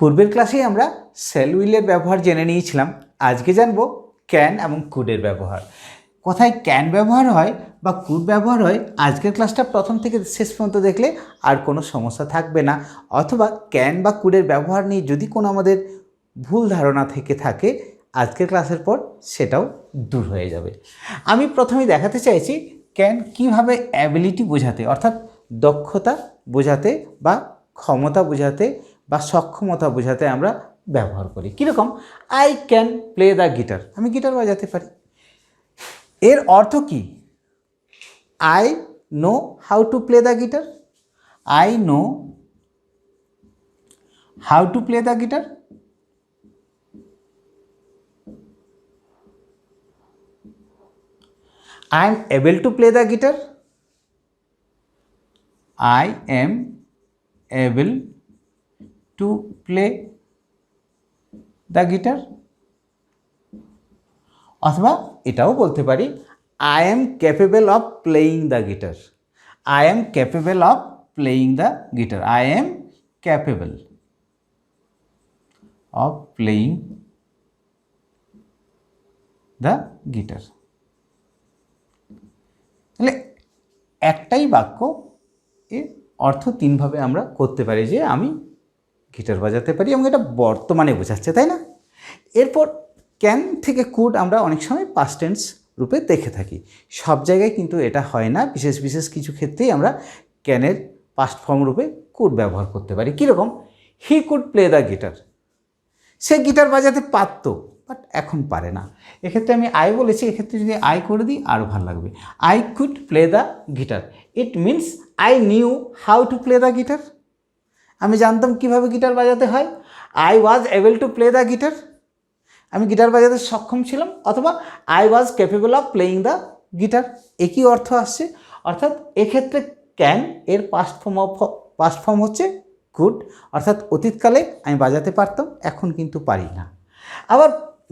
পূর্বের ক্লাসেই আমরা শ্যাল উইলের ব্যবহার জেনে নিয়েছিলাম। আজকে জানব ক্যান এবং কুডের ব্যবহার। কোথায় ক্যান ব্যবহার হয় বা কুড ব্যবহার হয়, আজকের ক্লাসটা প্রথম থেকে শেষ পর্যন্ত দেখলে আর কোনো সমস্যা থাকবে না। অথবা ক্যান বা কুডের ব্যবহার নিয়ে যদি কোনো আমাদের ভুল ধারণা থেকে থাকে, আজকের ক্লাসের পর সেটাও দূর হয়ে যাবে। আমি প্রথমেই দেখাতে চাইছি ক্যান কীভাবে অ্যাবিলিটি বোঝাতে, অর্থাৎ দক্ষতা বোঝাতে বা ক্ষমতা বোঝাতে বা সক্ষমতা বোঝাতে আমরা ব্যবহার করি। কীরকম? I can play the guitar, আমি গিটার বাজাতে পারি। এর অর্থ কি? I know how to play the guitar, I know how to play the guitar. I am able to play the guitar, I am able to play the guitar। অথবা এটাও বলতে পারি I am capable of playing the guitar, I am capable of playing the guitar, I am capable of playing the guitar। তাহলে একটাই বাক্য এর অর্থ তিনভাবে আমরা করতে পারি যে আমি গিটার বাজাতে পারি, এবং এটা বর্তমানে বোঝাচ্ছে, তাই না? এরপর ক্যান থেকে কুড আমরা অনেক সময় পাস্ট টেন্স রূপে দেখে থাকি। সব জায়গায় কিন্তু এটা হয় না, বিশেষ বিশেষ কিছু ক্ষেত্রেই আমরা ক্যানের পাস্ট ফর্ম রূপে কুড ব্যবহার করতে পারি। কীরকম? He could play the guitar, say guitar বাজাতে পারত বাট এখন পারে না। এক্ষেত্রে আমি আই বলেছি, এক্ষেত্রে যদি আই করে দিই আরও ভালো লাগবে। I could play the guitar, it means I knew how to play the guitar, আমি জানতাম কীভাবে গিটার বাজাতে হয়। I was able to play the guitar, আমি গিটার বাজাতে সক্ষম ছিলাম। অথবা I was capable of playing the guitar, একই অর্থ আসছে। অর্থাৎ এক্ষেত্রে ক্যান এর পাস্ট ফর্ম হচ্ছে কুড, অর্থাৎ অতীতকালে আমি বাজাতে পারতাম, এখন কিন্তু পারি না। আবার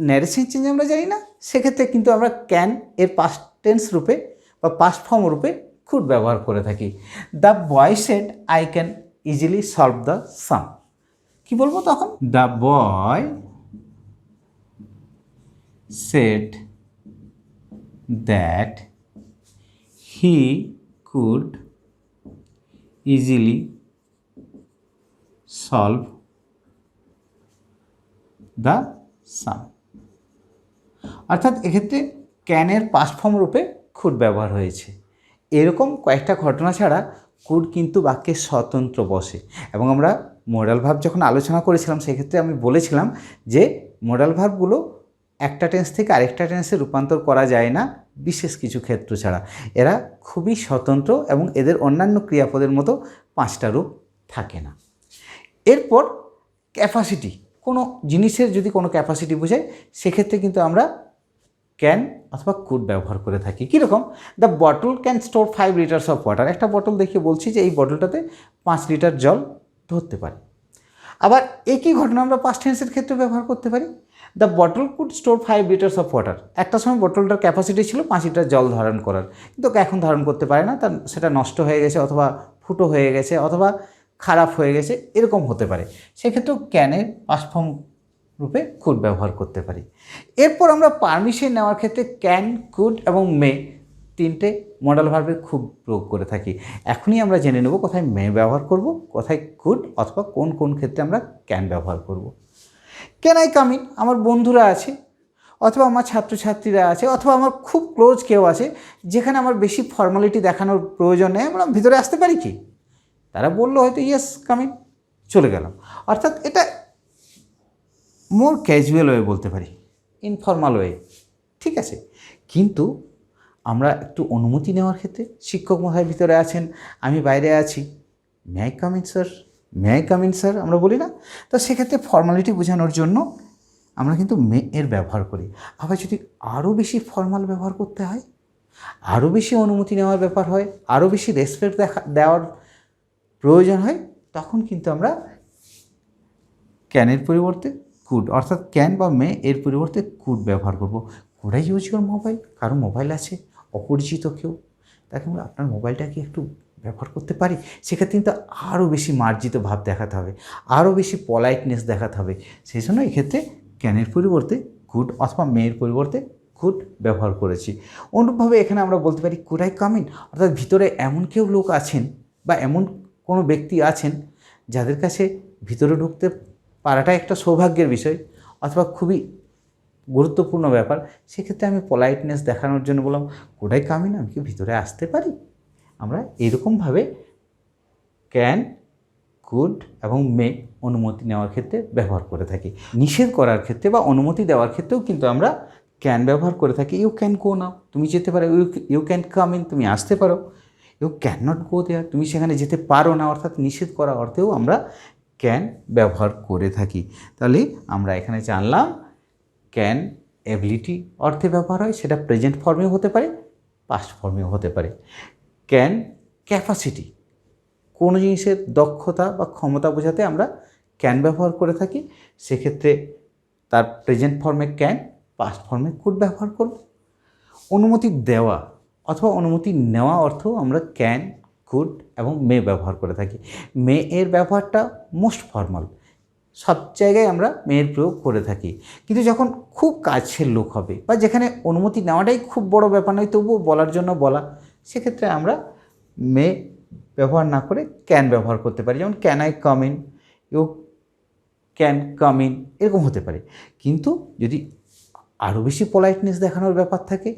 ন্যারেশন চেঞ্জ আমরা জানি না, সেক্ষেত্রে কিন্তু আমরা ক্যান এর পাস্ট টেন্স রূপে বা পাস্ট ফর্ম রূপে কুড ব্যবহার করে থাকি। The boy said I can easily solve the sum, কী বলবো তখন? The boy said that he could easily solve the sum। অর্থাৎ এক্ষেত্রে ক্যানের পাস্ট ফর্ম রূপে কুড ব্যবহার হয়েছে। এরকম কয়েকটা ঘটনা ছাড়া কুড কিন্তু বাক্যে স্বতন্ত্র বসে। এবং আমরা মডাল ভার্ব যখন আলোচনা করেছিলাম, সেক্ষেত্রে আমি বলেছিলাম যে মডাল ভার্বগুলো একটা টেন্স থেকে আরেকটা টেন্সে রূপান্তর করা যায় না বিশেষ কিছু ক্ষেত্র ছাড়া। এরা খুবই স্বতন্ত্র এবং এদের অন্যান্য ক্রিয়াপদের মতো পাঁচটা রূপ থাকে না। এরপর ক্যাপাসিটি, কোনো জিনিসের যদি কোনো ক্যাপাসিটি বোঝায়, সেক্ষেত্রে কিন্তু আমরা ক্যান অথবা কুড ব্যবহার করে থাকি। কীরকম? The bottle can store 5 litres of water, একটা বটল দেখিয়ে বলছি যে এই বটলটাতে 5 লিটার জল ধরতে পারে। আবার একই ঘটনা আমরা পাস্ট টেন্সের ক্ষেত্রে ব্যবহার করতে পারি। The bottle could store 5 litres of water, একটা সময় বটলটার ক্যাপাসিটি ছিল 5 লিটার জল ধারণ করার, কিন্তু এখন ধারণ করতে পারে না, তার সেটা নষ্ট হয়ে গেছে অথবা ফুটো হয়ে গেছে অথবা খারাপ হয়ে গেছে, এরকম হতে পারে। সেক্ষেত্রেও ক্যানের পাস্ট ফর্ম রূপে কুড ব্যবহার করতে পারি। এরপর আমরা পারমিশন নেওয়ার ক্ষেত্রে ক্যান, কুড এবং মে তিনটে মডাল ভার্বের খুব প্রয়োগ করে থাকি। এখনই আমরা জেনে নেব কোথায় মে ব্যবহার করব, কোথায় কুড অথবা কোন কোন ক্ষেত্রে আমরা ক্যান ব্যবহার করব। ক্যান আই কাম ইন, আমার বন্ধুরা আছে অথবা আমার ছাত্রছাত্রীরা আছে অথবা আমার খুব ক্লোজ কেউ আছে, যেখানে আমার বেশি ফর্মালিটি দেখানোর প্রয়োজন নেই, আমরা ভিতরে আসতে পারি কি? তারা বললো হয়তো ইয়েস কাম ইন, চলে গেলাম। অর্থাৎ এটা মোর ক্যাজুয়াল ওয়ে বলতে পারি, ইনফর্মাল ওয়ে, ঠিক আছে। কিন্তু আমরা একটু অনুমতি নেওয়ার ক্ষেত্রে শিক্ষক মহাশয় ভিতরে আছেন, আমি বাইরে আছি, may I come in sir, may I come in sir আমরা বলি না? তো সেক্ষেত্রে ফর্মালিটি বোঝানোর জন্য আমরা কিন্তু মে এর ব্যবহার করি। আবার যদি আরও বেশি ফর্মাল ব্যবহার করতে হয়, আরও বেশি অনুমতি নেওয়ার ব্যাপার হয়, আরও বেশি রেসপেক্ট দেওয়ার প্রয়োজন হয়, তখন কিন্তু আমরা ক্যানের পরিবর্তে কুড, অর্থাৎ ক্যান বা মে এর পরিবর্তে কুড ব্যবহার করব। Could I use your mobile, কারো মোবাইল আছে, অপরিচিত কেউ, তাকে আপনার মোবাইলটা কি একটু ব্যবহার করতে পারি, সেক্ষেত্রে কিন্তু আরও বেশি মার্জিত ভাব দেখাতে হবে, আরও বেশি পলাইটনেস দেখাতে হবে। সেই জন্য এক্ষেত্রে ক্যানের পরিবর্তে কুড অথবা মেয়ের পরিবর্তে কুড ব্যবহার করেছি। অনুরূপভাবে এখানে আমরা বলতে পারি কুড আই কাম ইন, অর্থাৎ ভিতরে এমন কেউ লোক আছেন বা এমন কোনো ব্যক্তি আছেন যাদের কাছে ভিতরে ঢুকতে পারাটা একটা সৌভাগ্যের বিষয় অথবা খুবই গুরুত্বপূর্ণ ব্যাপার। সেক্ষেত্রে আমি পলাইটনেস দেখানোর জন্য বললাম কুড আই কাম ইন, আমি কি ভিতরে আসতে পারি। আমরা এরকমভাবে ক্যান, কুড এবং মে অনুমতি নেওয়ার ক্ষেত্রে ব্যবহার করে থাকি। নিষেধ করার ক্ষেত্রে বা অনুমতি দেওয়ার ক্ষেত্রেও কিন্তু আমরা ক্যান ব্যবহার করে থাকি। ইউ ক্যান গো নাও, তুমি যেতে পারো। ইউ ক্যান কাম ইন, তুমি আসতে পারো। ইউ ক্যান নট গো দেয়ার, তুমি সেখানে যেতে পারো না। অর্থাৎ নিষেধ করা অর্থেও আমরা ক্যান ব্যবহার করে থাকি। তাহলে আমরা এখানে জানলাম ক্যান এবিলিটি অর্থে ব্যবহার হয়, সেটা প্রেজেন্ট ফর্মেও হতে পারে, পাস্ট ফর্মেও হতে পারে। ক্যান ক্যাপাসিটি, কোনো জিনিসের দক্ষতা বা ক্ষমতা বোঝাতে আমরা ক্যান ব্যবহার করে থাকি। সেক্ষেত্রে তার প্রেজেন্ট ফর্মে ক্যান, পাস্ট ফর্মে কুড ব্যবহার করব। অনুমতি দেওয়া অথবা অনুমতি নেওয়া অর্থেও আমরা ক্যান, কুড এবং মে ব্যবহার করে থাকি। মে এর ব্যবহারটা মোস্ট ফর্মাল, সব জায়গায় আমরা মেয়ের প্রয়োগ করে থাকি। কিন্তু যখন খুব কাছের লোক হবে বা যেখানে অনুমতি নেওয়াটাই খুব বড় ব্যাপার নয়, তবুও বলার জন্য বলা, সেক্ষেত্রে আমরা মে ব্যবহার না করে ক্যান ব্যবহার করতে পারি। যেমন can I come in, you can come in, এরকম হতে পারে। কিন্তু যদি আরও বেশি পলাইটনেস দেখানোর ব্যাপার থাকে,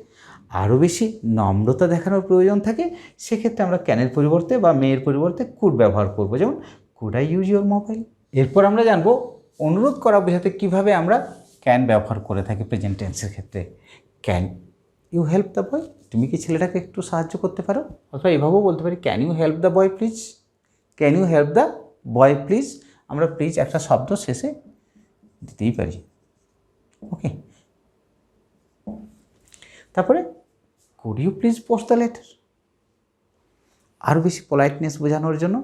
আরও বেশি নম্রতা দেখানোর প্রয়োজন থাকে, সেক্ষেত্রে আমরা ক্যানের পরিবর্তে বা মেয়ের পরিবর্তে কুড ব্যবহার করব। যেমন could I use your mobile. এরপর আমরা জানবো অনুরোধ করা বোঝাতে কীভাবে আমরা ক্যান ব্যবহার করে থাকি প্রেজেন্ট টেন্সের ক্ষেত্রে। Can you help the boy, তুমি কি ছেলেটাকে একটু সাহায্য করতে পারো। অথবা এভাবেও বলতে পারি can you help the boy please, can you help the boy please. আমরা প্লিজ একটা শব্দ শেষে দিতেই পারি। ওকে, তারপরে could you please post the letter, আরও বেশি পলাইটনেস বোঝানোর জন্য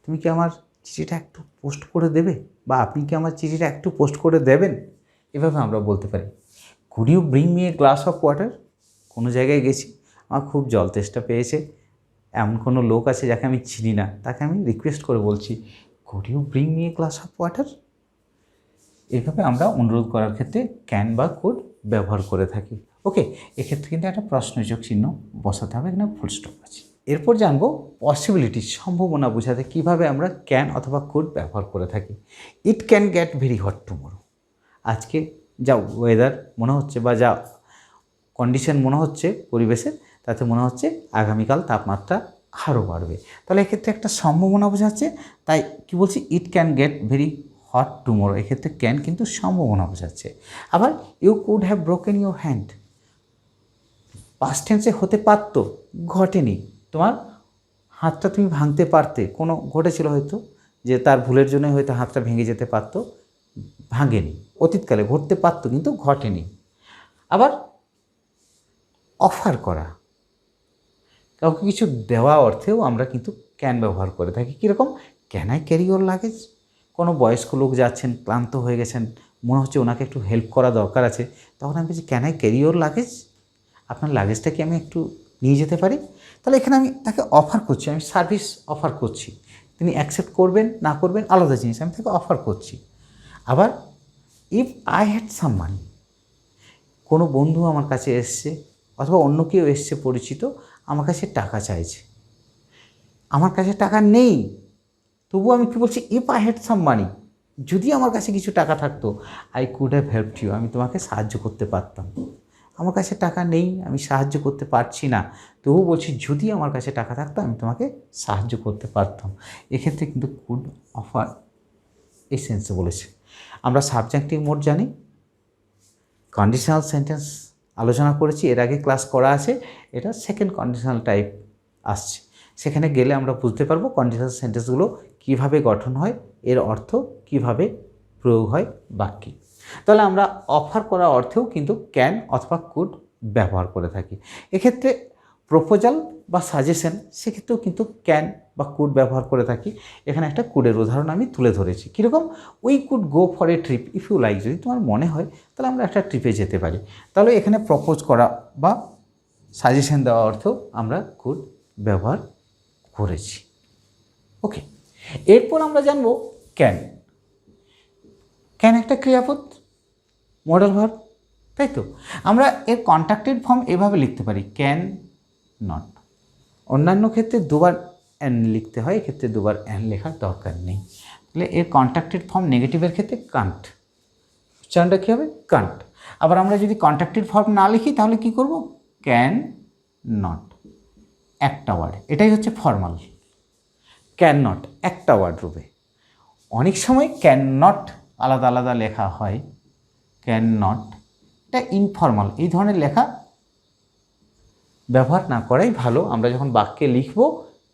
তুমি কি আমার চিঠিটা একটু পোস্ট করে দেবে, বা আপনি কি আমার চিঠিটা একটু পোস্ট করে দেবেন, এভাবে আমরা বলতে পারি। Could you bring me a glass of water, কোনো জায়গায় গেছি, আমার খুব জল তেষ্টা পেয়েছে, এমন কোনো লোক আছে যাকে আমি চিনি না, তাকে আমি রিকোয়েস্ট করে বলছি could you bring me a glass of water. এইভাবে আমরা অনুরোধ করার ক্ষেত্রে ক্যান বা কুড ব্যবহার করে থাকি। ওকে, এক্ষেত্রে কিন্তু একটা প্রশ্নযোগ চিহ্ন বসাতে হবে, এখানে ফুল স্টপ আছে। এরপর জানবো পসিবিলিটি, সম্ভাবনা বোঝাতে কীভাবে আমরা ক্যান অথবা কুড ব্যবহার করে থাকি। ইট can get very hot tomorrow, আজকে যা ওয়েদার মনে হচ্ছে বা যা কন্ডিশন মনে হচ্ছে পরিবেশের, তাতে মনে হচ্ছে আগামীকাল তাপমাত্রা আরও বাড়বে। তাহলে এক্ষেত্রে একটা সম্ভাবনা বোঝাচ্ছে, তাই কি বলছি, it can get very hot tomorrow, এক্ষেত্রে ক্যান কিন্তু সম্ভাবনা বোঝাচ্ছে। আবার you could have broken your hand, past টেন্সে হতে পারত, ঘটেনি, তোমার হাতটা তুমি ভাঙতে পারতে, কোনো ঘটেছিল হয়তো যে তার ভুলের জন্য হয়তো হাতটা ভেঙে যেতে পারতো, ভাঙেনি, অতীতকালে ঘটতে পারতো কিন্তু ঘটেনি। আবার অফার করা, কাউকে কিছু দেওয়া অর্থেও আমরা কিন্তু ক্যান ব্যবহার করে থাকি। কীরকম, can I carry your luggage, কোনো বয়স্ক লোক যাচ্ছেন, ক্লান্ত হয়ে গেছেন, মনে হচ্ছে ওনাকে একটু হেল্প করা দরকার আছে, তখন আমি বলছি can I carry your luggage, আপনার লাগেজটা কি আমি একটু নিয়ে যেতে পারি। তাহলে এখানে আমি তাকে অফার করছি, আমি সার্ভিস অফার করছি, তিনি অ্যাকসেপ্ট করবেন না করবেন আলাদা জিনিস, আমি তাকে অফার করছি। আবার ইফ আই হ্যাড সাম মানি, কোনো বন্ধু আমার কাছে এসছে অথবা অন্য কেউ এসছে পরিচিত, আমার কাছে টাকা চাইছে, আমার কাছে টাকা নেই, তবুও আমি কী বলছি, if I had some money, যদি আমার কাছে কিছু টাকা থাকতো, I could have helped you, আমি তোমাকে সাহায্য করতে পারতাম। আমার কাছে টাকা নেই, আমি সাহায্য করতে পারছি না, তবুও বলছি যদি আমার কাছে টাকা থাকতো আমি তোমাকে সাহায্য করতে পারতাম। এক্ষেত্রে কিন্তু কুড অফার এই সেন্সে বলেছে। আমরা সাবজেক্টিভ মোড জানি, কন্ডিশনাল সেন্টেন্স আলোচনা করেছি, এর আগে ক্লাস করা আছে, এটা সেকেন্ড কন্ডিশনাল টাইপ আসছে, সেখানে গেলে আমরা বুঝতে পারবো কন্ডিশনাল সেন্টেন্সগুলো কীভাবে গঠন হয়, এর অর্থ কীভাবে প্রয়োগ হয় বাক্যে। তাহলে আমরা অফার করা অর্থেও কিন্তু ক্যান অথবা কুড ব্যবহার করে থাকি। এক্ষেত্রে প্রপোজাল বা সাজেশন, সেক্ষেত্রেও কিন্তু ক্যান বা কুড ব্যবহার করে থাকি। এখানে একটা কুডের উদাহরণ আমি তুলে ধরেছি। কীরকম, we could go for a trip if you like, যদি তোমার মনে হয় তাহলে আমরা একটা ট্রিপে যেতে পারি। তাহলে এখানে প্রপোজ করা বা সাজেশন দেওয়া অর্থেও আমরা কুড ব্যবহার করেছি। ওকে, এরপর আমরা জানব ক্যান। ক্যান একটা ক্রিয়াপদ, মডেল ভার্ব, তাই তো? আমরা এর কন্ট্রাক্টেড ফর্ম এভাবে লিখতে পারি, ক্যান নট। অন্যান্য ক্ষেত্রে দুবার অ্যান লিখতে হয়, এক্ষেত্রে দুবার অ্যান লেখার দরকার নেই। তাহলে এর কন্ট্রাক্টেড ফর্ম নেগেটিভের ক্ষেত্রে কান্ট, উচ্চারণটা কী হবে? কান্ট। আবার আমরা যদি কন্ট্রাক্টেড ফর্ম না লিখি তাহলে কি করব? ক্যান নট, একটা ওয়ার্ড, এটাই হচ্ছে ফর্মাল। ক্যান নট একটা ওয়ার্ড রূপে। অনেক সময় ক্যান নট আলাদা আলাদা লেখা হয়, ক্যান নট, এটা ইনফর্মাল। এই ধরনের লেখা ব্যবহার না করাই ভালো। আমরা যখন বাক্যে লিখব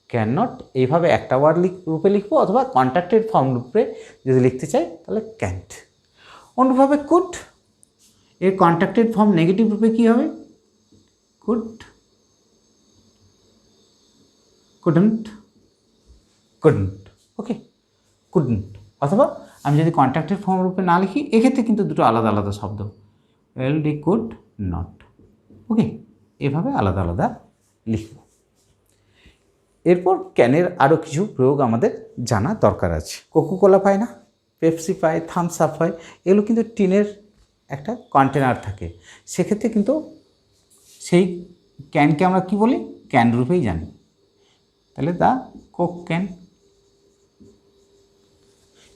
ক্যান নট এইভাবে একটা ওয়ার্ড রূপে লিখব, অথবা কন্ট্রাক্টেড ফর্ম রূপে যদি লিখতে চাই তাহলে ক্যান্ট। অন্যভাবে কুড, এর কন্ট্রাক্টেড ফর্ম নেগেটিভ রূপে কী হবে? Could, couldn't, couldn't. Okay, couldn't. অথবা আমি যদি কন্ট্রাক্টেড ফর্ম রূপে না লিখি, এক্ষেত্রে কিন্তু দুটো আলাদা আলাদা শব্দ, এলডি কুড নট। ওকে, এভাবে আলাদা আলাদা লিখব। এরপর ক্যানের আরও কিছু প্রয়োগ আমাদের জানা দরকার আছে। কোকোকোলা পায় না, পেপসি পায়, থামস আপ হয়, এগুলো কিন্তু টিনের একটা কন্টেনার থাকে। সেক্ষেত্রে কিন্তু সেই ক্যানকে আমরা কি বলি? ক্যান রূপেই জানি। তাহলে দ্য কোক ক্যান।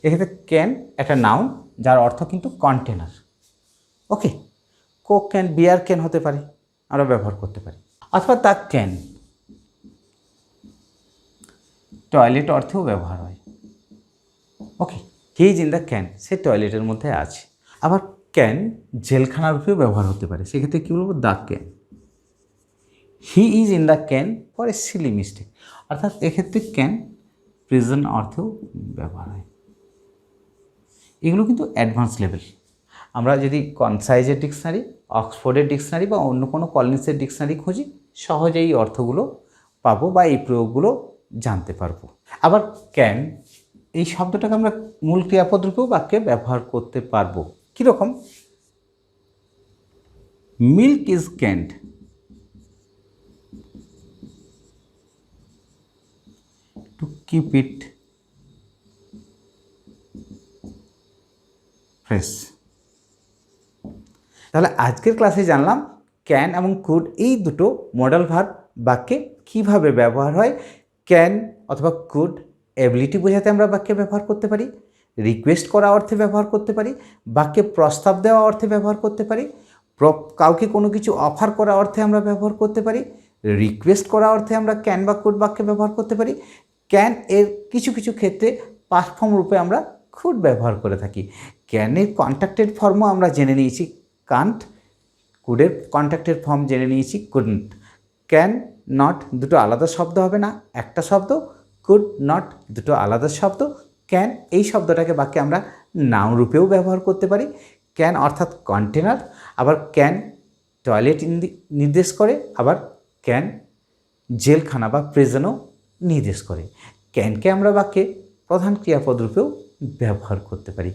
এক্ষেত্রে ক্যান একটা নাউন, যার অর্থ কিন্তু container. Okay, coke can, beer can হতে পারে, আমরা ব্যবহার করতে পারি। অথবা দ্য ক্যান টয়লেট অর্থেও ব্যবহার হয়। Okay, he is in the can, সে টয়লেটের মধ্যে আছে। আবার ক্যান জেলখানা রূপেও ব্যবহার হতে পারে, সেক্ষেত্রে কী বলবো? The can. He is in the can for a Seely mistake, অর্থাৎ এক্ষেত্রে ক্যান প্রিজন অর্থেও ব্যবহার হয়। এগুলো কিন্তু অ্যাডভান্স লেভেল। আমরা যদি কনসাইজের ডিকশনারি, অক্সফোর্ডের ডিকশনারি বা অন্য কোনো কলিন্সের ডিকশনারি খুঁজি, সহজেই এই অর্থগুলো পাবো বা এই প্রয়োগগুলো জানতে পারবো। আবার ক্যান এই শব্দটাকে আমরা মূল ক্রিয়াপদ রূপেও বাক্যে ব্যবহার করতে পারবো। কীরকম? Milk is ক্যান্ড, to keep it fresh. তাহলে আজকের ক্লাসে জানলাম ক্যান এবং কুড এই দুটো মডেল ভার্ব বাক্যে কীভাবে ব্যবহার হয়। ক্যান অথবা কুড এবিলিটি বোঝাতে আমরা বাক্যে ব্যবহার করতে পারি, রিকোয়েস্ট করা অর্থে ব্যবহার করতে পারি, বাক্যে প্রস্তাব দেওয়া অর্থে ব্যবহার করতে পারি, কাউকে কোনো কিছু অফার করা অর্থে আমরা ব্যবহার করতে পারি, রিকোয়েস্ট করা অর্থে আমরা ক্যান বা কুড বাক্যে ব্যবহার করতে পারি। ক্যান এর কিছু কিছু ক্ষেত্রে পাস্ট ফর্ম রূপে আমরা কুড ব্যবহার করে থাকি। ক্যানের কন্ট্রাক্টেড ফর্মও আমরা জেনে নিয়েছি, কান্ট। কুডের কন্ট্রাক্টেড ফর্ম জেনে নিয়েছি, কুডন্ট। ক্যান নট দুটো আলাদা শব্দ হবে না, একটা শব্দ। কুড নট দুটো আলাদা শব্দ। ক্যান এই শব্দটাকে বাক্যে আমরা নাউন রূপেও ব্যবহার করতে পারি। ক্যান অর্থাৎ কন্টেনার, আবার ক্যান টয়লেট নির্দেশ করে, আবার ক্যান জেলখানা বা প্রিজনও নির্দেশ করে। ক্যানকে আমরা বাক্যে প্রধান ক্রিয়াপদ রূপেও ব্যবহার করতে পারি।